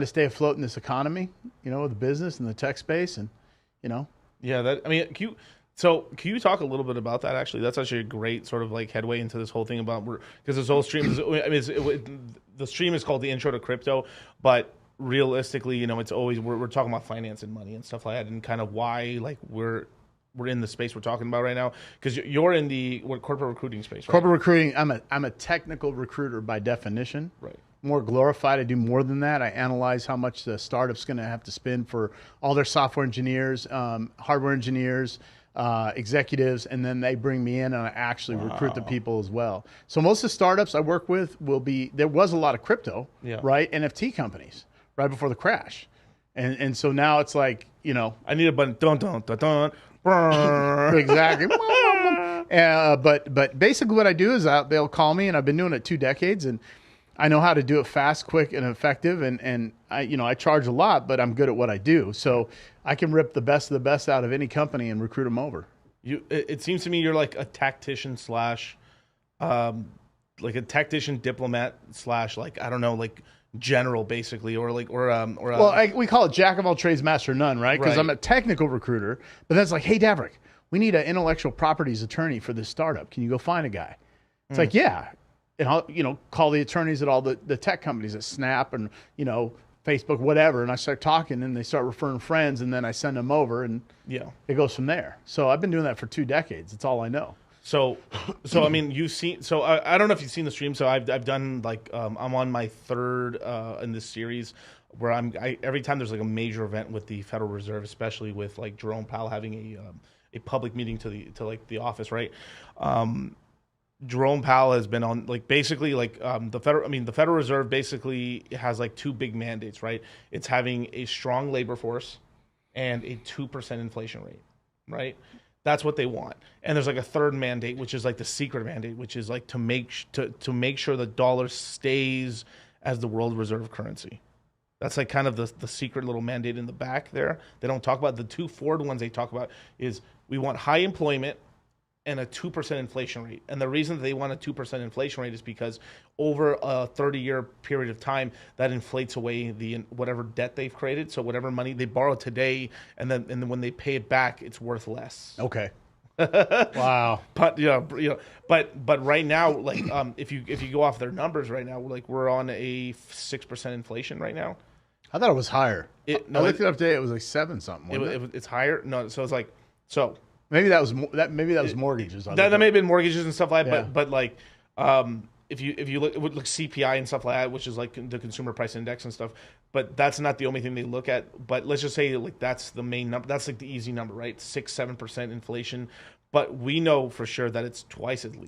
to stay afloat in this economy, the business and the tech space, and you know, Yeah, that I mean, can you talk a little bit about that? Actually, that's actually a great sort of like headway into this whole thing about because this whole stream is. I mean, the stream is called the Intro to Crypto, but realistically, it's always we're talking about finance and money and stuff like that, and kind of why like we're in the space we're talking about right now because you're in the corporate recruiting space, right? corporate recruiting. I'm a technical recruiter by definition. Right. More glorified. I do more than that. I analyze how much the startup's going to have to spend for all their software engineers, hardware engineers, executives, and then they bring me in and I actually recruit the people as well. So most of the startups I work with there was a lot of crypto, right? NFT companies right before the crash. And so now it's like, I need a button. Dun dun dun dun. Exactly. But basically what I do is they'll call me, and I've been doing it 2 decades, and I know how to do it fast, quick, and effective. And I charge a lot, but I'm good at what I do. So I can rip the best of the best out of any company and recruit them over. It seems to me you're like a tactician slash, like a tactician diplomat slash, like, I don't know, like general basically, we call it jack of all trades, master of none, right? Because I'm a technical recruiter, but that's like, hey, Davrick, we need an intellectual properties attorney for this startup. Can you go find a guy? It's like, yeah. And I'll, call the attorneys at all the tech companies at Snap and, Facebook, whatever. And I start talking and they start referring friends, and then I send them over, and it goes from there. So I've been doing that for 2 decades. It's all I know. So I mean, you've seen. So I don't know if you've seen the stream. So I've done like I'm on my 3rd in this series where every time there's like a major event with the Federal Reserve, especially with like Jerome Powell having a public meeting to like the office, right? Jerome Powell has been on like basically like the Federal Reserve basically has like 2 big mandates, right? It's having a strong labor force and a 2% inflation rate, right? That's what they want. And there's like a 3rd mandate, which is like the secret mandate, which is like to make sure the dollar stays as the world reserve currency. That's like kind of the secret little mandate in the back there. They don't talk about the 2 forward ones. They talk about is we want high employment and a 2% inflation rate. And the reason that they want a 2% inflation rate is because over a 30-year period of time, that inflates away whatever debt they've created. So whatever money they borrow today, and then when they pay it back, it's worth less. Okay. Wow. But but right now, like if you go off their numbers right now, like we're on a 6% inflation right now. I thought it was higher. I looked it up today. It was like 7 something. It's higher. No, so it's like so. Maybe that was mortgages. That may have been mortgages and stuff like that. But like if you look CPI and stuff like that, which is like the consumer price index and stuff. But that's not the only thing they look at. But let's just say like that's the main number. That's like the easy number, right? 6-7% inflation. But we know for sure that it's twice at least.